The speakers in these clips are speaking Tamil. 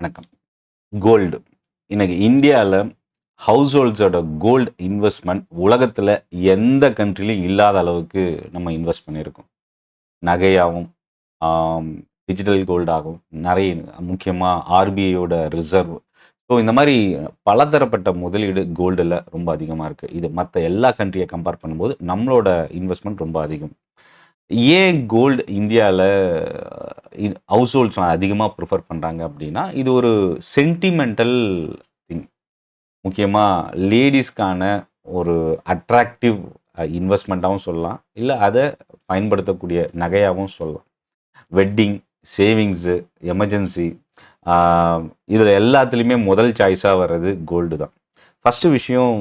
வணக்கம். கோல்டு இன்னைக்கு இந்தியாவில் ஹவுஸ் ஹோல்ட்ஸோட கோல்டு இன்வெஸ்ட்மெண்ட் உலகத்தில் எந்த கண்ட்ரிலையும் இல்லாத அளவுக்கு நம்ம இன்வெஸ்ட் பண்ணியிருக்கோம். நகையாகவும் டிஜிட்டல் கோல்டாகவும் நிறைய முக்கியமாக ஆர்பிஐயோட ரிசர்வ். ஸோ இந்த மாதிரி பலதரப்பட்ட முதலீடு கோல்டில் ரொம்ப அதிகமாக இருக்குது. இது மற்ற எல்லா கண்ட்ரியை கம்பேர் பண்ணும்போது நம்மளோட இன்வெஸ்ட்மெண்ட் ரொம்ப அதிகம். ஏன் கோல்டு இந்தியாவில் ஹவுஸ் ஹோல்ட்ஸ் அதிகமாக ப்ரிஃபர் பண்ணுறாங்க அப்படின்னா, இது ஒரு சென்டிமெண்டல் திங். முக்கியமாக லேடிஸ்க்கான ஒரு அட்ராக்டிவ் இன்வெஸ்ட்மெண்ட்டாகவும் சொல்லலாம், இல்லை அதை பயன்படுத்தக்கூடிய நகையாகவும் சொல்லலாம். வெட்டிங், சேவிங்ஸு, எமர்ஜென்சி, இதில் எல்லாத்துலேயுமே முதல் சாய்ஸாக வர்றது கோல்டு தான். ஃபஸ்ட்டு விஷயம்,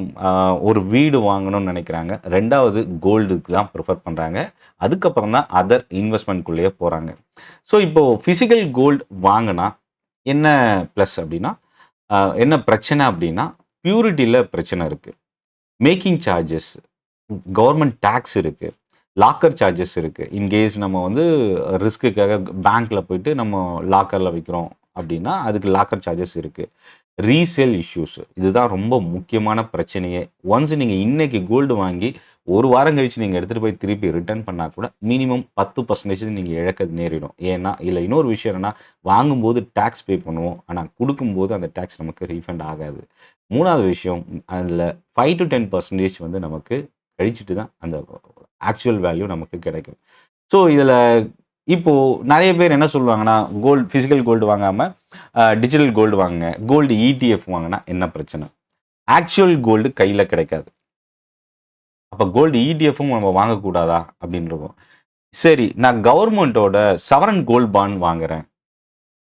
ஒரு வீடு வாங்கணும்னு நினைக்கிறாங்க. ரெண்டாவது கோல்டுக்கு தான் ப்ரிஃபர் பண்ணுறாங்க. அதுக்கப்புறம் தான் அதர் இன்வெஸ்ட்மெண்ட்குள்ளேயே போகிறாங்க. ஸோ இப்போது ஃபிசிக்கல் கோல்டு வாங்கினா என்ன ப்ளஸ் அப்படின்னா, என்ன பிரச்சனை அப்படின்னா, பியூரிட்டியில் பிரச்சனை இருக்குது, மேக்கிங் சார்ஜஸ், கவர்மெண்ட் டேக்ஸ் இருக்குது, லாக்கர் சார்ஜஸ் இருக்குது. இன்கேஸ் நம்ம வந்து ரிஸ்க்குக்காக பேங்க்கில் போயிட்டு நம்ம லாக்கரில் வைக்கிறோம் அப்படின்னா அதுக்கு லாக்கர் சார்ஜஸ் இருக்குது. ரீசேல் இஷ்யூஸ், இதுதான் ரொம்ப முக்கியமான பிரச்சனையே. ஒன்ஸ் நீங்கள் இன்றைக்கி கோல்டு வாங்கி ஒரு வாரம் கழித்து நீங்கள் எடுத்துகிட்டு போய் திருப்பி ரிட்டர்ன் பண்ணால் கூட மினிமம் 10% நீங்கள் இழக்க நேரிடும். ஏன்னா இல்லை, இன்னொரு விஷயம் என்னென்னா, வாங்கும்போது டேக்ஸ் பே பண்ணுவோம், ஆனால் கொடுக்கும்போது அந்த டேக்ஸ் நமக்கு ரீஃபண்ட் ஆகாது. மூணாவது விஷயம், அதில் 5 to 10% வந்து நமக்கு கழிச்சிட்டு தான் அந்த ஆக்சுவல் வேல்யூ நமக்கு கிடைக்கும். ஸோ இதில் இப்போது நிறைய பேர் என்ன சொல்லுவாங்கன்னா, ஃபிசிக்கல் கோல்டு வாங்காமல் டிஜிட்டல் கோல்டு வாங்குங்க, கோல்டு ETF வாங்கினா என்ன பிரச்சனை? ஆக்சுவல் கோல்டு கையில் கிடைக்காது. அப்போ கோல்டு ETF-ம் நம்ம வாங்கக்கூடாதா அப்படின்றோம். சரி, நான் கவர்மெண்ட்டோட சவரன் கோல்டு பாண்ட் வாங்குறேன்,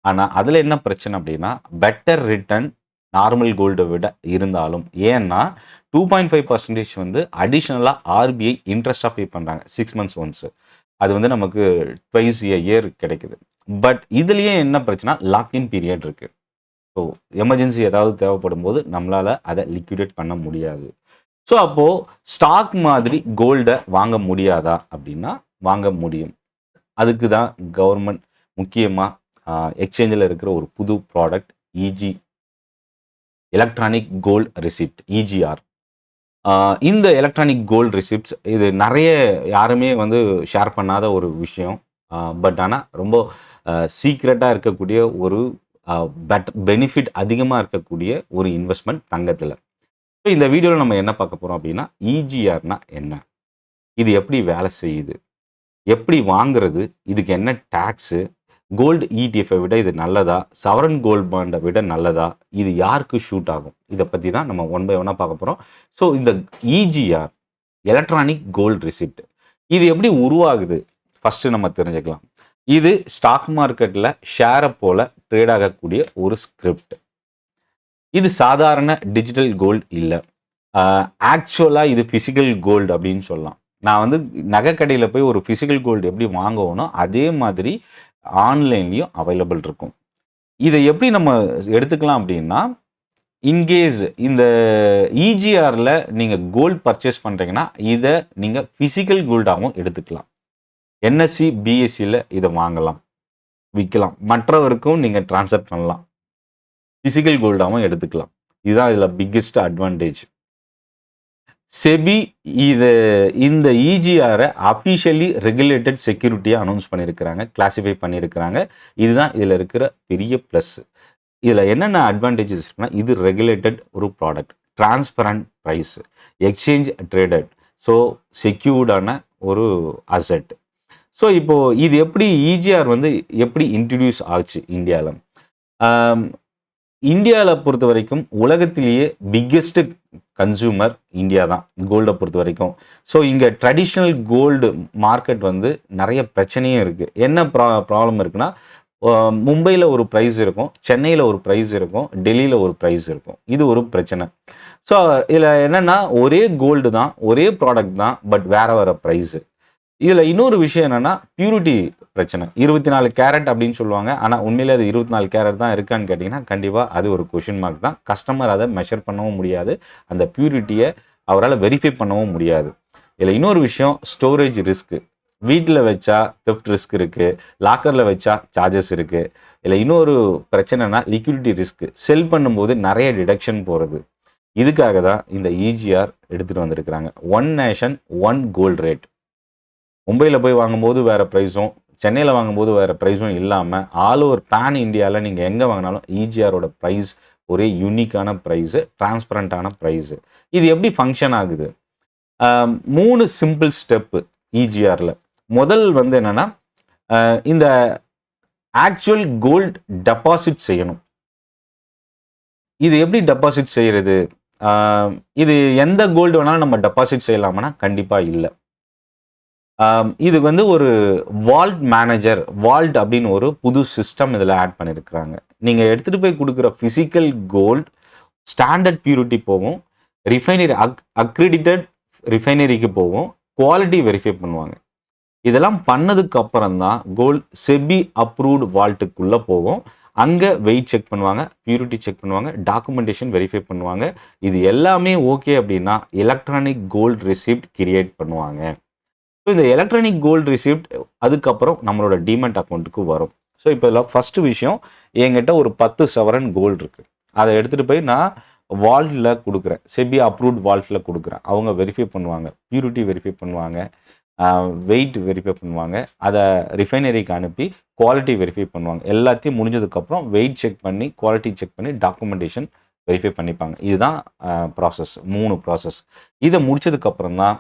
ஆனால் அதில் என்ன பிரச்சனை அப்படின்னா, பெட்டர் ரிட்டர்ன் நார்மல் கோல்டை விட இருந்தாலும், ஏன்னா 2.5% வந்து அடிஷ்னலாக ஆர்பிஐ இன்ட்ரெஸ்டாக பே பண்ணுறாங்க 6 months ஒன்ஸ். அது வந்து நமக்கு ட்வைஸ் இயர் கிடைக்குது. பட் இதுலேயே என்ன பிரச்சனை, லாக்இன் பீரியட் இருக்குது. ஸோ எமர்ஜென்சி ஏதாவது தேவைப்படும் போது நம்மளால் அதை லிக்விடேட் பண்ண முடியாது. ஸோ அப்போது ஸ்டாக் மாதிரி கோல்டை வாங்க முடியாதா அப்படின்னா வாங்க முடியும். அதுக்கு தான் கவர்மெண்ட் முக்கியமாக எக்ஸ்சேஞ்சில் இருக்கிற ஒரு புது product EG, electronic gold receipt, EGR. இந்த எலக்ட்ரானிக் கோல்டு ரிசிப்ட்ஸ் இது நிறைய யாருமே வந்து ஷேர் பண்ணாத ஒரு விஷயம். பட் ஆனால் ரொம்ப சீக்ரெட்டாக இருக்கக்கூடிய ஒரு பெனிஃபிட் அதிகமாக இருக்கக்கூடிய ஒரு இன்வெஸ்ட்மெண்ட் தங்கத்தில். ஸோ இந்த வீடியோவில் நம்ம என்ன பார்க்க போகிறோம் அப்படின்னா, EGRனா என்ன, இது எப்படி வேலை செய்யுது, எப்படி வாங்குறது, இதுக்கு என்ன டேக்ஸு, கோல்டு ETF-ஐ விட இது நல்லதா, சவரன் கோல்டு பாண்டை விட நல்லதா, இது யாருக்கு ஷூட் ஆகும், இதை பற்றி தான் நம்ம 1 by 1 பார்க்க போகிறோம். ஸோ இந்த EGR, எலக்ட்ரானிக் கோல்டு ரிசிப்ட், இது எப்படி உருவாகுது ஃபஸ்ட்டு நம்ம தெரிஞ்சுக்கலாம். இது ஸ்டாக் மார்க்கெட்டில் ஷேரை போல் ட்ரேட் ஆகக்கூடிய ஒரு ஸ்கிரிப்ட். இது சாதாரண டிஜிட்டல் கோல்டு இல்லை, ஆக்சுவலாக இது ஃபிசிக்கல் கோல்டு அப்படின்னு சொல்லலாம். நான் வந்து நகைக்கடையில் போய் ஒரு ஃபிசிக்கல் கோல்டு எப்படி வாங்குவோனோ அதே மாதிரி ஆன்லைன்லேயும் அவைலபிள் இருக்கும். இதை எப்படி நம்ம எடுத்துக்கலாம் அப்படின்னா, இன்கேஸ் இந்த EGRல நீங்கள் கோல்டு பர்ச்சேஸ் பண்ணுறீங்கன்னா இதை நீங்கள் ஃபிசிக்கல் கோல்டாகவும் எடுத்துக்கலாம். NSE, BSEயில் இதை வாங்கலாம், விற்கலாம், மற்றவருக்கும் நீங்கள் ட்ரான்ஸ்ஃபர் பண்ணலாம், ஃபிசிக்கல் கோல்டாகவும் எடுத்துக்கலாம். இதுதான் இதில் பிக்கெஸ்ட் அட்வான்டேஜ். செபி இந்த EGR-ஐ அஃபிஷியலி ரெகுலேட்டட் செக்யூரிட்டியாக அனௌன்ஸ் பண்ணியிருக்கிறாங்க, கிளாஸிஃபை பண்ணியிருக்கிறாங்க. இதுதான் இதில் இருக்கிற பெரிய ப்ளஸ். இதில் என்னென்ன அட்வான்டேஜஸ் இருக்குன்னா, இது ரெகுலேட்டட் ஒரு product, transparent price, exchange traded, so செக்யூர்டான ஒரு அசெட். ஸோ இப்போது இது எப்படி EGR வந்து எப்படி இன்ட்ரடியூஸ் ஆச்சு இந்தியாவில்? இந்தியாவில் பொறுத்த வரைக்கும் உலகத்திலேயே பிக்கெஸ்ட் கன்சூமர் இந்தியா தான் கோல்டை பொறுத்த வரைக்கும். ஸோ இங்கே ட்ரெடிஷ்னல் கோல்டு மார்க்கெட் வந்து நிறைய பிரச்சனையும் இருக்குது. என்ன ப்ராப்ளம் இருக்குன்னா, மும்பையில் ஒரு ப்ரைஸ் இருக்கும், சென்னையில் ஒரு ப்ரைஸ் இருக்கும், டெல்லியில் ஒரு ப்ரைஸ் இருக்கும். இது ஒரு பிரச்சனை. ஸோ இதில் என்னென்னா, ஒரே கோல்டு தான், ஒரே ப்ராடக்ட் தான், பட் வேறு வேறு ப்ரைஸு. இதில் இன்னொரு விஷயம் என்னென்னா, பியூரிட்டி பிரச்சனை. 24 கேரட் அப்படின்னு சொல்லுவாங்க, ஆனால் உண்மையிலே அது 24 கேரட் தான் இருக்கான்னு கேட்டிங்கன்னா கண்டிப்பாக அது ஒரு கொஷின் மார்க் தான். கஸ்டமர் அதை மெஷர் பண்ணவும் முடியாது, அந்த பியூரிட்டியை அவரால் வெரிஃபை பண்ணவும் முடியாது. இதில் இன்னொரு விஷயம், ஸ்டோரேஜ் ரிஸ்க்கு. வீட்டில் வச்சா தெஃப்ட் ரிஸ்க் இருக்குது, லாக்கரில் வச்சா சார்ஜஸ் இருக்குது. இல்லை இன்னொரு பிரச்சனைனா லிக்விடிட்டி ரிஸ்க், செல் பண்ணும்போது நிறைய டிடக்ஷன் போகிறது. இதுக்காக தான் இந்த இஜிஆர் எடுத்துகிட்டு வந்திருக்கிறாங்க. One nation one gold rate. மும்பையில் போய் வாங்கும்போது வேறு ப்ரைஸும், சென்னையில் வாங்கும்போது வேறு ப்ரைஸும் இல்லாமல் ஆல் ஓவர் பேன் இந்தியாவில் நீங்கள் எங்கே வாங்கினாலும் இஜிஆரோட ப்ரைஸ் ஒரே யூனிக்கான ப்ரைஸு, டிரான்ஸ்பரண்ட்டான ப்ரைஸு. இது எப்படி ஃபங்க்ஷன் ஆகுது? 3 சிம்பிள் ஸ்டெப்பு இஜிஆரில். முதல் வந்து என்னென்னா, இந்த ஆக்சுவல் கோல்டு டெபாசிட் செய்யணும். இது எப்படி டெபாசிட் செய்கிறது? இது எந்த கோல்டு வேணாலும் நம்ம டெபாசிட் செய்யலாமான்னா கண்டிப்பாக இல்லை. இது வந்து ஒரு வால்ட் மேனேஜர், வால்ட் அப்படின்னு ஒரு புது சிஸ்டம் இதில் ஆட் பண்ணியிருக்கிறாங்க. நீங்கள் எடுத்துகிட்டு போய் கொடுக்குற ஃபிசிக்கல் கோல்டு ஸ்டாண்டர்ட் பியூரிட்டி போகும், ரிஃபைனரி அக்ரிடிட்டட் ரிஃபைனரிக்கு போகும், குவாலிட்டி வெரிஃபை பண்ணுவாங்க. இதெல்லாம் பண்ணதுக்கு அப்புறம் தான் கோல்டு செபி அப்ரூவ்டு வால்ட்டுக்குள்ளே போகும். அங்கே வெயிட் செக் பண்ணுவாங்க, பியூரிட்டி செக் பண்ணுவாங்க, டாக்குமெண்டேஷன் வெரிஃபை பண்ணுவாங்க. இது எல்லாமே ஓகே அப்படின்னா எலக்ட்ரானிக் கோல்டு ரிசிப்ட் கிரியேட் பண்ணுவாங்க. ஸோ இந்த எலக்ட்ரானிக் கோல்டு ரிசிப்ட் அதுக்கப்புறம் நம்மளோட டிமெட் அக்கௌண்ட்டுக்கு வரும். ஸோ இப்போ இதில் ஃபஸ்ட்டு விஷயம், என்கிட்ட ஒரு 10 சவரன் கோல்டு இருக்குது. அதை எடுத்துகிட்டு போய் நான் வால்ட்டில் கொடுக்குறேன், செபி அப்ரூவ்ட் வால்ட்டில் கொடுக்குறேன். அவங்க வெரிஃபை பண்ணுவாங்க, பியூரிட்டி வெரிஃபை பண்ணுவாங்க, வெயிட் வெரிஃபை பண்ணுவாங்க, அதை ரிஃபைனரிக்கு அனுப்பி குவாலிட்டி வெரிஃபை பண்ணுவாங்க. எல்லாத்தையும் முடிஞ்சதுக்கப்புறம் வெயிட் செக் பண்ணி, குவாலிட்டி செக் பண்ணி, டாக்குமெண்டேஷன் வெரிஃபை பண்ணிப்பாங்க. இதுதான் ப்ராசஸ், 3 ப்ராசஸ். இதை முடிச்சதுக்கப்புறம் தான்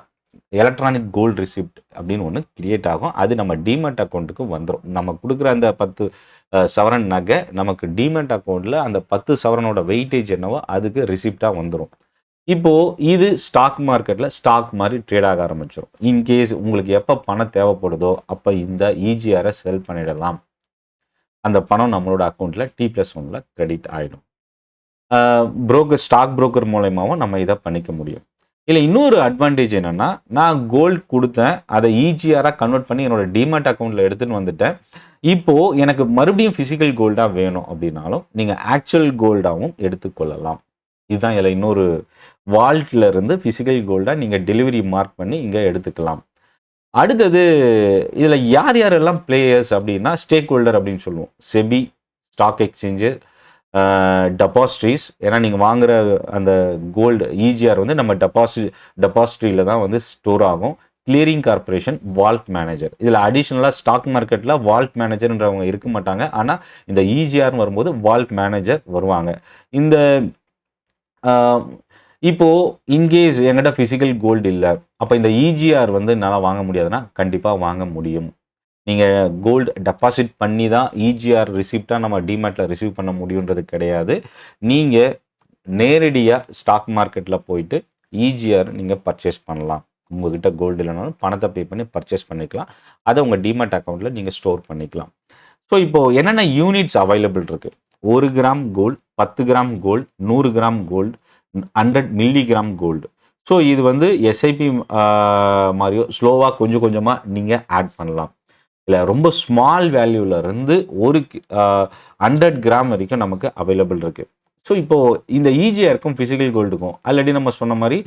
எலக்ட்ரானிக் கோல்டு ரிசிப்ட் அப்படின்னு ஒன்று கிரியேட் ஆகும். அது நம்ம டிமெட் அக்கௌண்ட்டுக்கு வந்துடும். நம்ம கொடுக்குற அந்த 10 சவரன் நகை நமக்கு டிமெட் அக்கௌண்ட்டில் அந்த 10 சவரனோட வெயிட்டேஜ் என்னவோ அதுக்கு ரிசிப்டாக வந்துடும். இப்போது இது ஸ்டாக் மார்க்கெட்டில் ஸ்டாக் மாதிரி ட்ரேட் ஆக ஆரம்பிச்சிடும். இன்கேஸ் உங்களுக்கு எப்போ பணம் தேவைப்படுதோ அப்போ இந்த இஜிஆரை செல் பண்ணிடலாம். அந்த பணம் நம்மளோட அக்கௌண்ட்டில் T+1 கிரெடிட் ஆகிடும். புரோக்கர், ஸ்டாக் புரோக்கர் மூலயமாவும் நம்ம இதை பண்ணிக்க முடியும். இல்லை இன்னொரு அட்வான்டேஜ் என்னென்னா, நான் கோல்டு கொடுத்தேன், அதை இஜிஆராக கன்வெர்ட் பண்ணி என்னோட டிமெட் அக்கௌண்ட்டில் எடுத்துகிட்டு வந்துட்டேன். இப்போது எனக்கு மறுபடியும் ஃபிசிக்கல் கோல்டாக வேணும் அப்படின்னாலும் நீங்கள் ஆக்சுவல் கோல்டாகவும் எடுத்துக்கொள்ளலாம். இதுதான் இதில் இன்னொரு, வால்ட்டில் இருந்து ஃபிசிக்கல் கோல்டாக நீங்கள் டெலிவரி மார்க் பண்ணி இங்கே எடுத்துக்கலாம். அடுத்தது இதில் யார் யாரெல்லாம் பிளேயர்ஸ் அப்படின்னா, ஸ்டேக் ஹோல்டர் அப்படின்னு சொல்லுவோம். SEBI, stock exchange, depositories. ஏன்னா நீங்கள் வாங்குகிற அந்த கோல்டு இஜிஆர் வந்து நம்ம டெபாசிட்ரியில் தான் வந்து ஸ்டோர் ஆகும். Clearing corporation, vault manager. இதில் அடிஷ்னலாக ஸ்டாக் மார்க்கெட்டில் வால்ட் மேனேஜர்ன்றவங்க இருக்க மாட்டாங்க. ஆனால் இந்த இஜிஆர்னு வரும்போது வால்ட் மேனேஜர் வருவாங்க. இந்த இப்போது இன்கேஸ் என்கிட்ட ஃபிசிக்கல் கோல்டு இல்லை, அப்போ இந்த இஜிஆர் வந்து என்னால் வாங்க முடியாதுன்னா கண்டிப்பாக வாங்க முடியும். நீங்கள் கோல்டு டெபாசிட் பண்ணி தான் இஜிஆர் ரிசிப்டாக நம்ம டிமெட்டில் ரிசீவ் பண்ண முடியுன்றது கிடையாது. நீங்கள் நேரடியாக ஸ்டாக் மார்க்கெட்டில் போயிட்டு இஜிஆர் நீங்கள் பர்ச்சேஸ் பண்ணலாம். உங்கள்கிட்ட கோல்டு இல்லைனாலும் பணத்தை பே பண்ணி பர்ச்சேஸ் பண்ணிக்கலாம். அதை உங்கள் டிமெட் அக்கௌண்ட்டில் நீங்கள் ஸ்டோர் பண்ணிக்கலாம். ஸோ இப்போது என்னென்ன யூனிட்ஸ் அவைலபிள் இருக்குது? 1 gram gold, 10 gram gold, 100 gram gold, 100 milligram gold. So இது வந்து எஸ்ஐபி மாதிரியோ ஸ்லோவாக கொஞ்சம் கொஞ்சமாக நீங்கள் ஆட் பண்ணலாம். இல்லை ரொம்ப ஸ்மால் வேல்யூவிலேருந்து 100 கிராம் வரைக்கும் நமக்கு அவைலபிள் இருக்குது. ஸோ இப்போது இந்த இஜிஆருக்கும் ஃபிசிக்கல் கோல்டுக்கும் ஆல்ரெடி நம்ம சொன்ன மாதிரி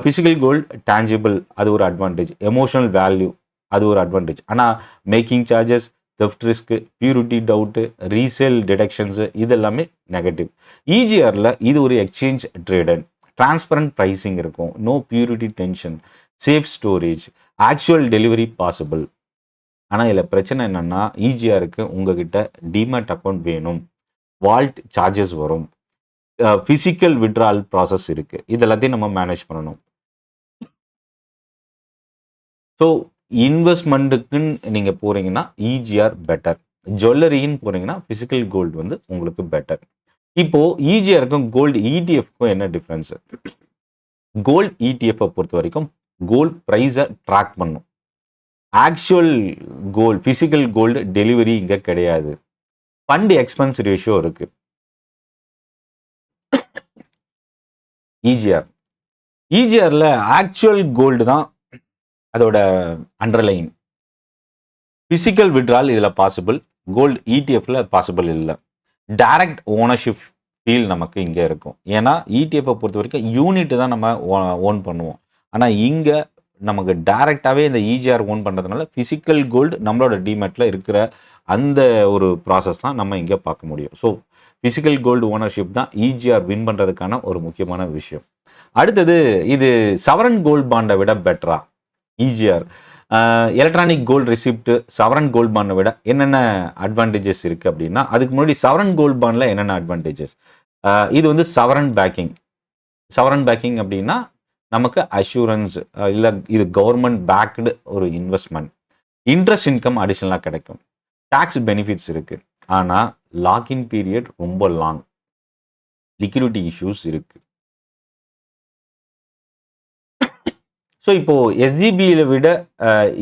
ஃபிசிக்கல் கோல்டு டேஞ்சிபிள், அது ஒரு அட்வான்டேஜ். எமோஷனல் வேல்யூ, அது ஒரு அட்வான்டேஜ். ஆனால் making charges, theft risk, purity doubt, resale deductions, இது எல்லாமே நெகட்டிவ். இஜிஆரில் இது ஒரு எக்ஸ்சேஞ்ச் ட்ரேடட், டிரான்ஸ்பரண்ட் ப்ரைஸிங் இருக்கும், no purity tension, safe storage, actual delivery possible. ஆனால் இதில் பிரச்சனை என்னென்னா, இஜிஆருக்கு உங்ககிட்ட டிமெட் அக்கௌண்ட் வேணும், வால்ட் சார்ஜஸ் வரும், ஃபிசிக்கல் விட்ரால் ப்ராசஸ் இருக்குது. இது எல்லாத்தையும் நம்ம மேனேஜ் பண்ணணும். ஸோ இன்வெஸ்ட்மெண்ட்டுக்குன்னு நீங்கள் போகிறீங்கன்னா இஜிஆர் பெட்டர். ஜுவல்லரின்னு போகிறீங்கன்னா ஃபிசிக்கல் கோல்டு வந்து உங்களுக்கு பெட்டர். இப்போது இஜிஆருக்கும் கோல்டு இடிஎஃப்க்கும் என்ன டிஃப்ரென்ஸு? கோல்டு இடிஎஃப்பை பொறுத்த வரைக்கும் கோல்டு ப்ரைஸை ட்ராக் பண்ணும். Actual gold, physical gold delivery இங்கே கிடையாது. ஃபண்ட் எக்ஸ்பென்ஸ் ரேஷியோ இருக்குது. இஜிஆரில் ஆக்சுவல் கோல்டு தான் அதோட அண்டர்லைன். ஃபிசிக்கல் விட்ரால் இதில் பாசிபிள், கோல்டு இடிஎஃப்ல பாசிபிள் இல்லை. டைரக்ட் ஓனர்ஷிப் ஃபீல் நமக்கு இங்கே இருக்கும். ஏன்னா இடிஎஃப்பை பொறுத்த வரைக்கும் யூனிட் தான் நம்ம ஓன் பண்ணுவோம். ஆனால் இங்கே நமக்கு டைரெக்டாகவே இந்த இஜிஆர் ஓன் பண்ணுறதுனால ஃபிசிக்கல் கோல்டு நம்மளோட டிமேட்டில் இருக்கிற அந்த ஒரு ப்ராசஸ் தான் நம்ம இங்கே பார்க்க முடியும். ஸோ ஃபிசிக்கல் கோல்டு ஓனர்ஷிப் தான் இஜிஆர் வின் பண்ணுறதுக்கான ஒரு முக்கியமான விஷயம். அடுத்தது இது சவரன் கோல்டு பாண்டை விட பெட்டரா இஜிஆர்? எலக்ட்ரானிக் கோல்டு ரிசிப்ட் சவரன் கோல்டு பாண்டை விட என்னென்ன அட்வான்டேஜஸ் இருக்குது அப்படின்னா, அதுக்கு முன்னாடி சவரன் கோல்டு பாண்டில் என்னென்ன அட்வான்டேஜஸ்? இது வந்து சவரன் பேக்கிங். சவரன் பேக்கிங் அப்படின்னா நமக்கு அஷூரன்ஸ், இல்லை இது கவர்மெண்ட் பேக்டு ஒரு இன்வெஸ்ட்மெண்ட், இன்ட்ரெஸ்ட் இன்கம் அடிஷ்னலாக கிடைக்கும், டாக்ஸ் பெனிஃபிட்ஸ் இருக்குது. ஆனால் லாக்இன் பீரியட் ரொம்ப லாங், லிக்விடிட்டி இஷ்யூஸ் இருக்குது. ஸோ இப்போது எஸ்ஜிபியில் விட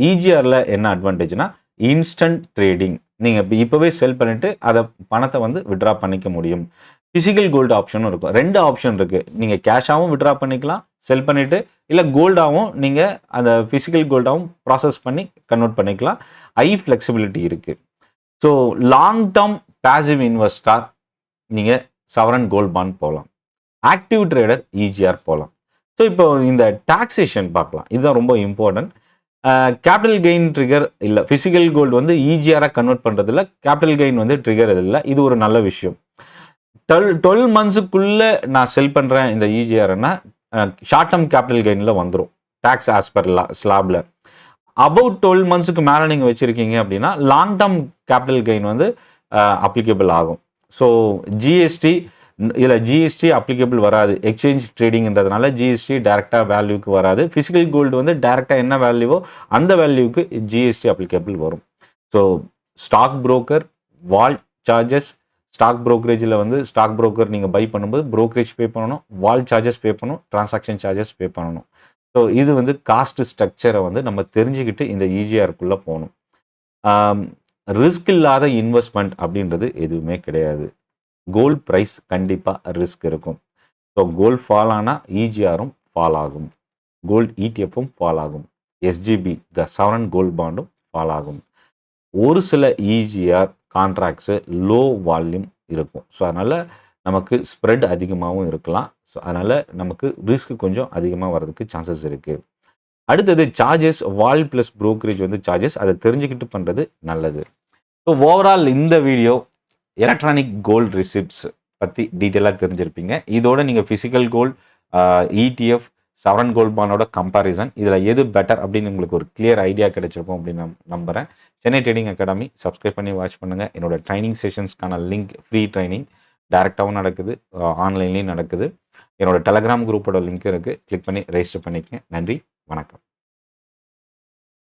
இஜிஆரில் என்ன அட்வான்டேஜ்னா இன்ஸ்டன்ட் ட்ரேடிங். நீங்கள் இப்போவே செல் பண்ணிவிட்டு அதை பணத்தை வந்து விட்ரா பண்ணிக்க முடியும். ஃபிசிக்கல் கோல்டு ஆப்ஷனும் இருக்கும். 2 ஆப்ஷன் இருக்குது. நீங்கள் கேஷாகவும் விட்ரா பண்ணிக்கலாம் செல் பண்ணிவிட்டு, இல்லை கோல்டாகவும் நீங்கள் அந்த ஃபிசிக்கல் கோல்டாகவும் ப்ராசஸ் பண்ணி கன்வெர்ட் பண்ணிக்கலாம். ஃப்ளெக்சிபிலிட்டி இருக்குது. So long term passive investor நீங்கள் சவரன் கோல்ட் பாண்ட் போகலாம். ஆக்டிவ் ட்ரேடர் இஜிஆர் போகலாம். ஸோ இப்போ இந்த டாக்ஸேஷன் பார்க்கலாம். இதுதான் ரொம்ப இம்பார்ட்டன்ட். கேபிட்டல் கெயின் ட்ரிகர் இல்லை, ஃபிசிக்கல் கோல்டு வந்து இஜிஆராக கன்வெர்ட் பண்ணுறதில்ல, கேபிட்டல் கெயின் வந்து ட்ரிகர் இல்லை. இது ஒரு நல்ல விஷயம். 12 மந்த்ஸுக்குள்ளே நான் செல் பண்ணுறேன் இந்த இஜிஆர்னா ஷார்ட் டேர்ம் கேபிட்டல் கெயினில் வந்துடும் டேக்ஸ் ஆஸ் பர் ஸ்லாபில். அபவுட் 12 மந்த்ஸுக்கு மேலே நீங்கள் வச்சுருக்கீங்க அப்படின்னா லாங் டேர்ம் கேபிட்டல் கெயின் வந்து அப்ளிகபிள் ஆகும். ஸோ ஜிஎஸ்டி இதில் ஜிஎஸ்டி அப்ளிகபிள் வராது. எக்ஸ்சேஞ்ச் ட்ரேடிங்கிறதுனால ஜிஎஸ்டி டேரெக்டாக வேல்யூக்கு வராது. ஃபிசிக்கல் கோல்டு வந்து டேரெக்டாக என்ன வேல்யூவோ அந்த வேல்யூக்கு ஜிஎஸ்டி அப்ளிகபிள் வரும். So stock broker, vault charges, stock ப்ரோக்கரேஜில் வந்து ஸ்டாக் புரோக்கர் நீங்கள் பை பண்ணும்போது ப்ரோக்கரேஜ் பே பண்ணணும், வால் சார்ஜஸ் பே பண்ணணும், டிரான்சாக்ஷன் சார்ஜஸ் பே பண்ணணும். ஸோ இது வந்து காஸ்ட் ஸ்ட்ரக்சரை வந்து நம்ம தெரிஞ்சுக்கிட்டு இந்த இஜிஆருக்குள்ளே போகணும். ரிஸ்க் இல்லாத இன்வெஸ்ட்மெண்ட் அப்படின்றது எதுவுமே கிடையாது. கோல்ட் ப்ரைஸ் கண்டிப்பாக ரிஸ்க் இருக்கும். ஸோ கோல்ட் ஃபால் ஆனால் இஜிஆரும் ஃபால் ஆகும், கோல்ட் இடிஎஃப்பும் ஃபால் ஆகும், எஸ்ஜிபி சவரன் கோல்ட் பாண்டும் ஃபால் ஆகும். ஒரு சில இஜிஆர் கான்ட்ராக்ட்ஸு லோ வால்யூம் இருக்கும். ஸோ அதனால் நமக்கு ஸ்ப்ரெட் அதிகமாகவும் இருக்கலாம். ஸோ அதனால் நமக்கு ரிஸ்க் கொஞ்சம் அதிகமாக வர்றதுக்கு சான்சஸ் இருக்குது. அடுத்தது சார்ஜஸ், வால் ப்ளஸ் ப்ரோக்கரேஜ் வந்து சார்ஜஸ், அதை தெரிஞ்சுக்கிட்டு பண்ணுறது நல்லது. ஸோ ஓவரால் இந்த வீடியோ எலக்ட்ரானிக் கோல்டு ரிசிப்ட்ஸ் பற்றி டீட்டெயிலாக தெரிஞ்சிருப்பீங்க. இதோட நீங்கள் ஃபிசிக்கல் கோல்டு, இடிஎஃப், சவரன் கோல்ட் பாண்டோட கம்பேரிசன், இதில் எது பெட்டர் அப்படின்னு உங்களுக்கு ஒரு கிளியர் ஐடியா கிடைச்சிருக்கும் அப்படின்னு நான் நம்புகிறேன். சென்னை ட்ரேடிங் அகாடமி சப்ஸ்கிரைப் பண்ணி வாட்ச் பண்ணுங்கள். என்னோட ட்ரைனிங் செஷன்ஸ்க்கான லிங்க், ஃப்ரீ ட்ரைனிங் டேரெக்டாகவும் நடக்குது, ஆன்லைன்லேயும் நடக்குது. என்னோட டெலகிராம் குரூப்போட லிங்க் இருக்குது, கிளிக் பண்ணி ரெஜிஸ்டர் பண்ணிக்கங்க. நன்றி, வணக்கம்.